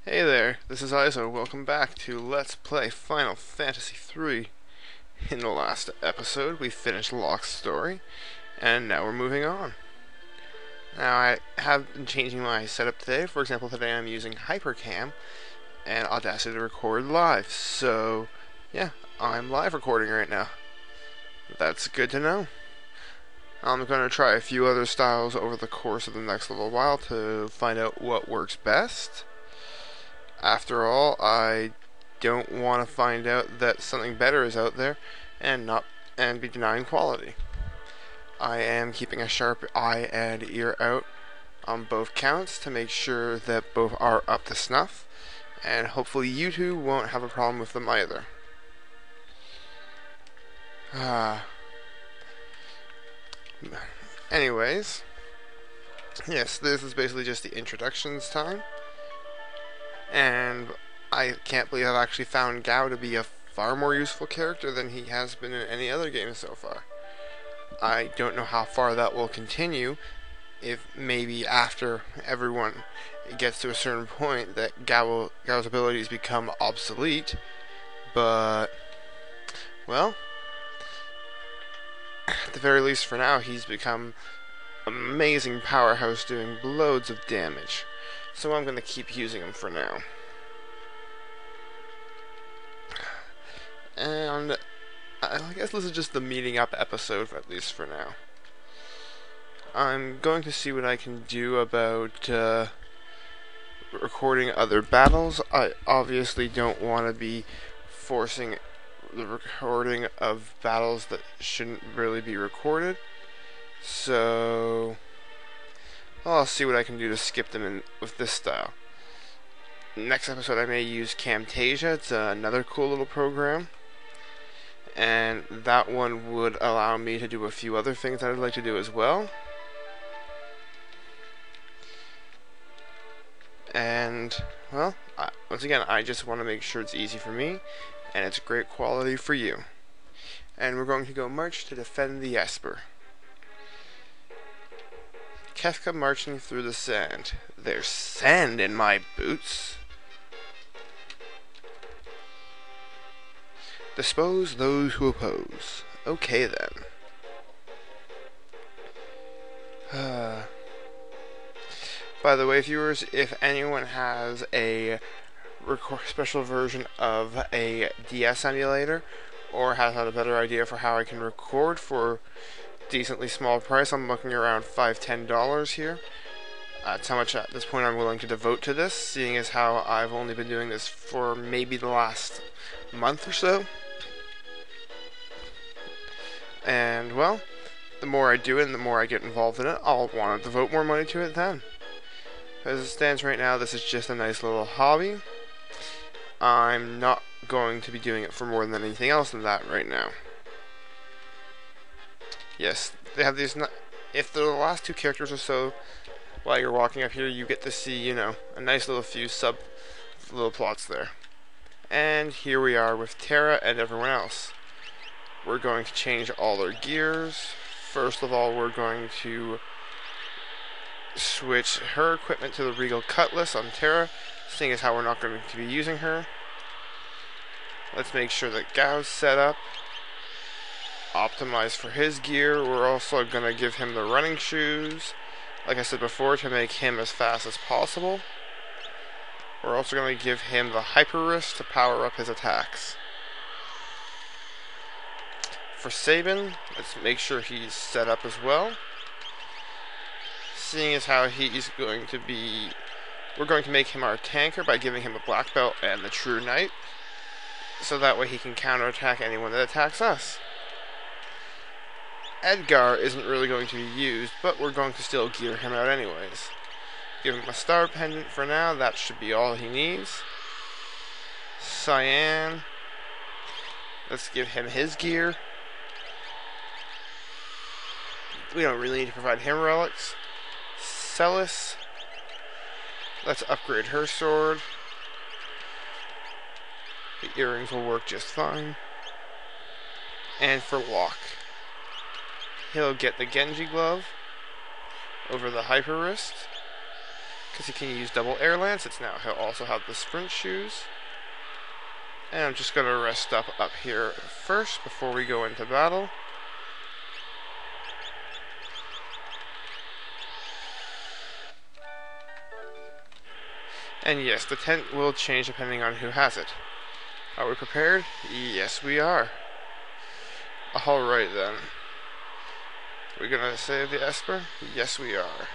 Hey there, this is Iso. Welcome back to Let's Play Final Fantasy III. In the last episode, we finished Locke's story, and now we're moving on. Now, I have been changing my setup today. For example, today I'm using Hypercam and Audacity to record live. So, yeah, I'm live recording right now. That's good to know. I'm going to try a few other styles over the course of the next little while to find out what works best. After all, I don't want to find out that something better is out there and be denying quality. I am keeping a sharp eye and ear out on both counts to make sure that both are up to snuff, and hopefully you two won't have a problem with them either. Anyways, yes, this is basically just the introductions time. And I can't believe I've actually found Gao to be a far more useful character than he has been in any other game so far. I don't know how far that will continue, if maybe after everyone gets to a certain point that Gao's abilities become obsolete, but, well, at the very least for now, he's become an amazing powerhouse doing loads of damage. So I'm going to keep using them for now. And I guess this is just the meeting up episode, at least for now. I'm going to see what I can do about recording other battles. I obviously don't want to be forcing the recording of battles that shouldn't really be recorded. So I'll see what I can do to skip them in with this style. Next episode I may use Camtasia. It's another cool little program. And that one would allow me to do a few other things that I'd like to do as well. And, well, once again, I just want to make sure it's easy for me, and it's great quality for you. And we're going to go march to defend the Esper. Kefka marching through the sand. There's sand in my boots. Dispose those who oppose. Okay then. By the way, viewers, if anyone has a special version of a DS emulator, or has had a better idea for how I can record for decently small price, I'm looking around $5-10 here. That's how much at this point I'm willing to devote to this, seeing as how I've only been doing this for maybe the last month or so. And, well, the more I do it and the more I get involved in it, I'll want to devote more money to it then. As it stands right now, this is just a nice little hobby. I'm not going to be doing it for more than anything else than that right now. Yes, they have these. If the last two characters or so, while you're walking up here, you get to see, a nice little few little plots there. And here we are with Terra and everyone else. We're going to change all their gears. First of all, we're going to switch her equipment to the Regal Cutlass on Terra, seeing as how we're not going to be using her. Let's make sure that Gao's set up. Optimized for his gear. We're also going to give him the running shoes, like I said before, to make him as fast as possible. We're also going to give him the hyper wrist to power up his attacks. For Sabin, let's make sure he's set up as well. Seeing as how he's going to be, we're going to make him our tanker by giving him a black belt and the True Knight, so that way he can counterattack anyone that attacks us. Edgar isn't really going to be used, but we're going to still gear him out anyways. Give him a star pendant for now, that should be all he needs. Cyan, let's give him his gear. We don't really need to provide him relics. Celis, let's upgrade her sword. The earrings will work just fine. And for Locke, he'll get the Genji glove over the hyper wrist. because he can use double air lance. It's now he'll also have the sprint shoes. And I'm just going to rest up here first before we go into battle. And yes, the tent will change depending on who has it. Are we prepared? Yes, we are. Alright then. We're gonna save the Esper? Yes, we are.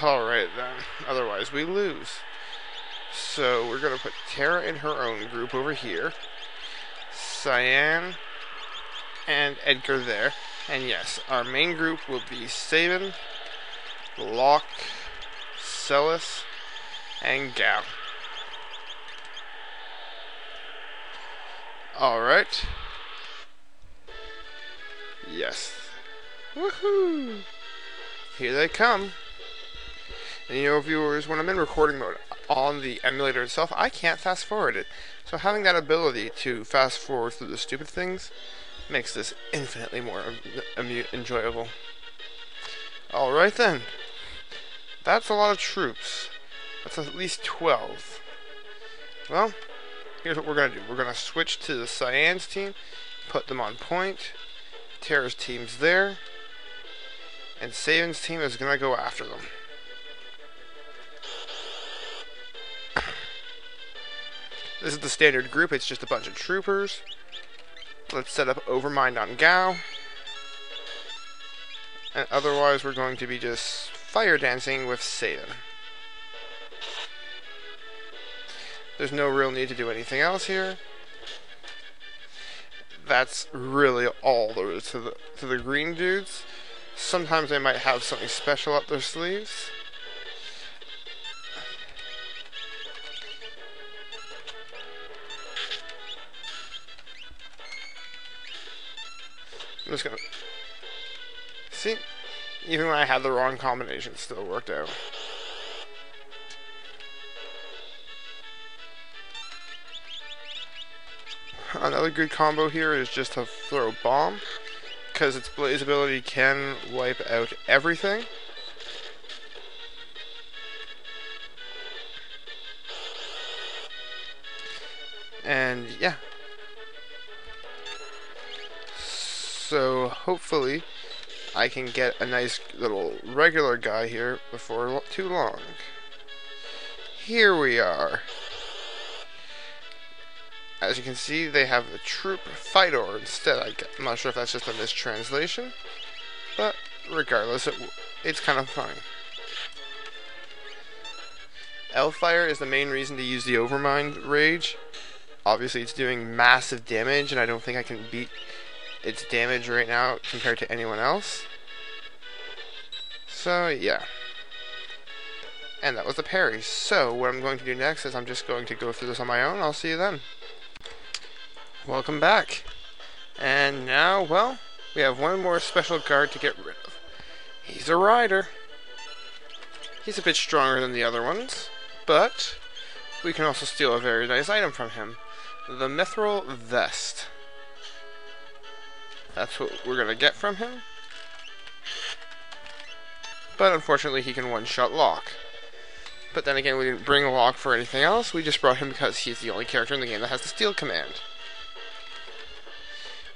Alright then. Otherwise, we lose. So, we're gonna put Tara in her own group over here. Cyan and Edgar there. And yes, our main group will be Sabin, Locke, Celis, and Gao. Alright. Yes. Woohoo! Here they come. And you know, viewers, when I'm in recording mode on the emulator itself, I can't fast forward it. So having that ability to fast forward through the stupid things makes this infinitely more enjoyable. Alright then. That's a lot of troops. That's at least 12. Well, here's what we're going to do. We're going to switch to the Cyan's team, put them on point. Tara's team's there. And Sabin's team is going to go after them. This is the standard group. It's just a bunch of troopers. Let's set up Overmind on Gao. And otherwise, we're going to be just fire dancing with Sabin. There's no real need to do anything else here. That's really all there is to the green dudes. Sometimes they might have something special up their sleeves. I'm just gonna see. Even when I had the wrong combination, it still worked out. Another good combo here is just to throw bomb, because its blaze ability can wipe out everything. And yeah. So hopefully I can get a nice little regular guy here before too long. Here we are. As you can see, they have the troop Fidor instead. I'm not sure if that's just a mistranslation, but regardless, it's kind of funny. Elfire is the main reason to use the Overmind Rage. Obviously, it's doing massive damage, and I don't think I can beat its damage right now compared to anyone else. So, yeah. And that was the parry. So, what I'm going to do next is I'm just going to go through this on my own. I'll see you then. Welcome back. And now, well, we have one more special guard to get rid of. He's a rider. He's a bit stronger than the other ones, but we can also steal a very nice item from him. The Mithril Vest. That's what we're going to get from him. But unfortunately, he can one-shot Locke. But then again, we didn't bring Locke for anything else. We just brought him because he's the only character in the game that has the steal command.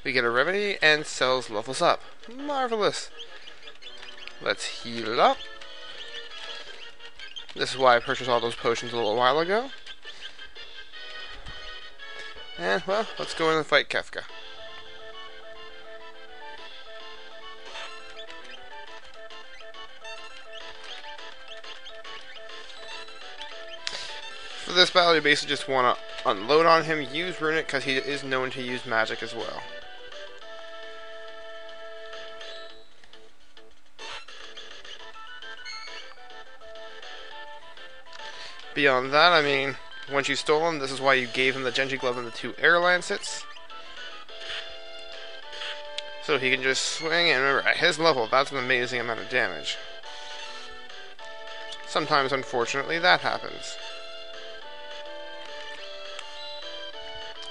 We get a remedy, and Cells levels up. Marvelous! Let's heal up. This is why I purchased all those potions a little while ago. And, well, let's go in and fight Kefka. For this battle, you basically just want to unload on him, use Runic, because he is known to use magic as well. Beyond that, I mean, once you stole him, this is why you gave him the Genji Glove and the 2 Air Lancets. So he can just swing, and remember, at his level, that's an amazing amount of damage. Sometimes, unfortunately, that happens.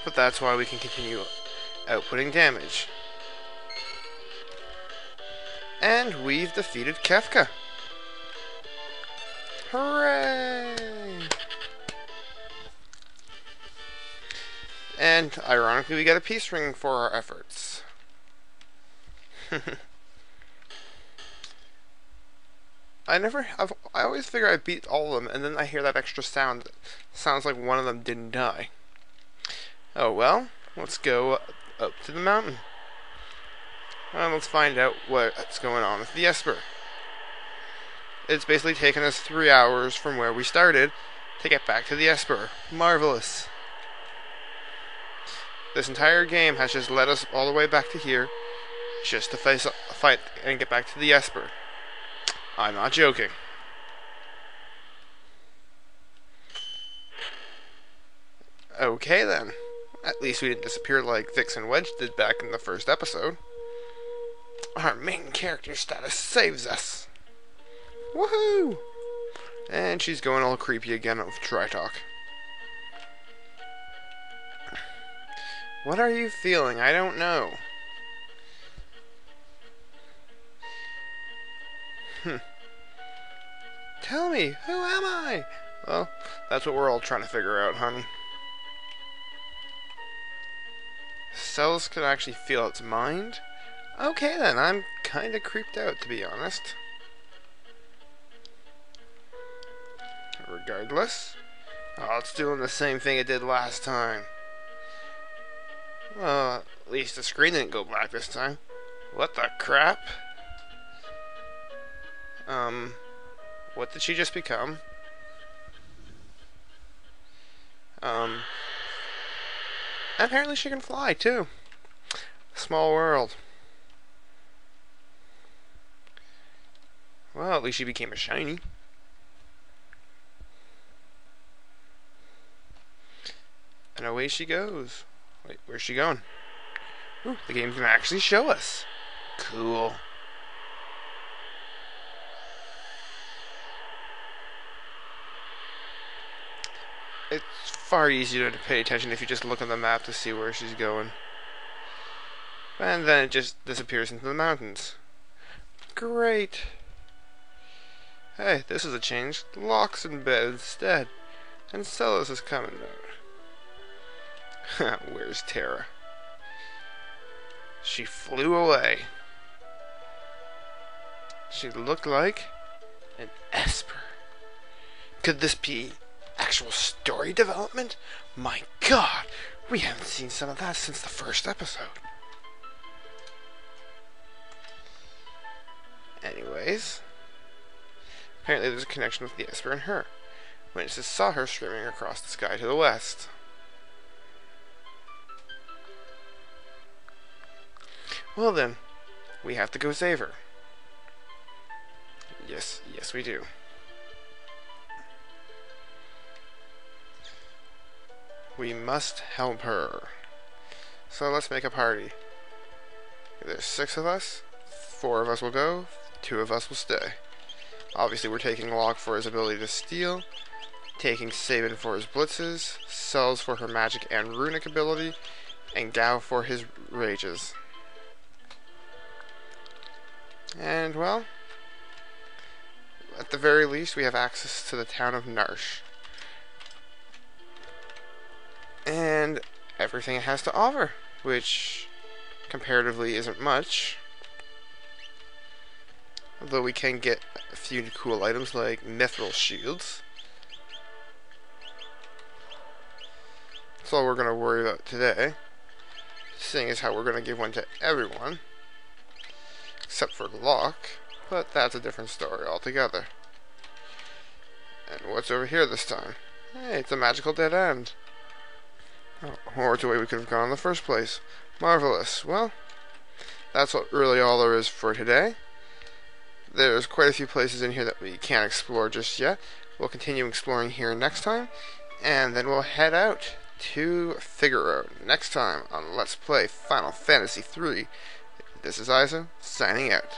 But that's why we can continue outputting damage. And we've defeated Kefka. Hooray! And, ironically, we get a peace ring for our efforts. I always figure I beat all of them, and then I hear that extra sound that sounds like one of them didn't die. Oh well, let's go up to the mountain. And let's find out what's going on with the Esper. It's basically taken us 3 hours from where we started to get back to the Esper. Marvelous. This entire game has just led us all the way back to here, just to fight and get back to the Esper. I'm not joking. Okay then. At least we didn't disappear like Vix and Wedge did back in the first episode. Our main character status saves us. Woohoo! And she's going all creepy again with Tri-Talk. What are you feeling? I don't know. Tell me, who am I? Well, that's what we're all trying to figure out, honey. Celes can actually feel its mind? Okay then, I'm kinda creeped out, to be honest. Regardless. Oh, it's doing the same thing it did last time. Well, at least the screen didn't go black this time. What the crap? What did she just become? Apparently she can fly, too. Small world. Well, at least she became a shiny. And away she goes. Wait, where's she going? Ooh, the game can actually show us. Cool. It's far easier to pay attention if you just look on the map to see where she's going. And then it just disappears into the mountains. Great. Hey, this is a change. Locke's in bed instead. And Celes is coming out. Where's Terra? She flew away. She looked like an Esper. Could this be actual story development? My god, we haven't seen some of that since the first episode. Anyways, apparently there's a connection with the Esper and her. Witnesses saw her streaming across the sky to the west. Well then, we have to go save her. Yes we do. We must help her. So let's make a party. There's 6 of us. 4 of us will go. 2 of us will stay. Obviously we're taking Locke for his ability to steal, taking Sabin for his blitzes, Celes for her magic and runic ability, and Gao for his rages. And well, at the very least we have access to the town of Narsh. And everything it has to offer, which comparatively isn't much. Although we can get a few cool items like mithril shields. That's all we're going to worry about today. Seeing as how we're going to give one to everyone. Except for Locke. But that's a different story altogether. And what's over here this time? Hey, it's a magical dead end. Oh, or it's a way we could have gone in the first place. Marvelous. Well, that's really all there is for today. There's quite a few places in here that we can't explore just yet. We'll continue exploring here next time, and then we'll head out to Figaro next time on Let's Play Final Fantasy III. This is Isa, signing out.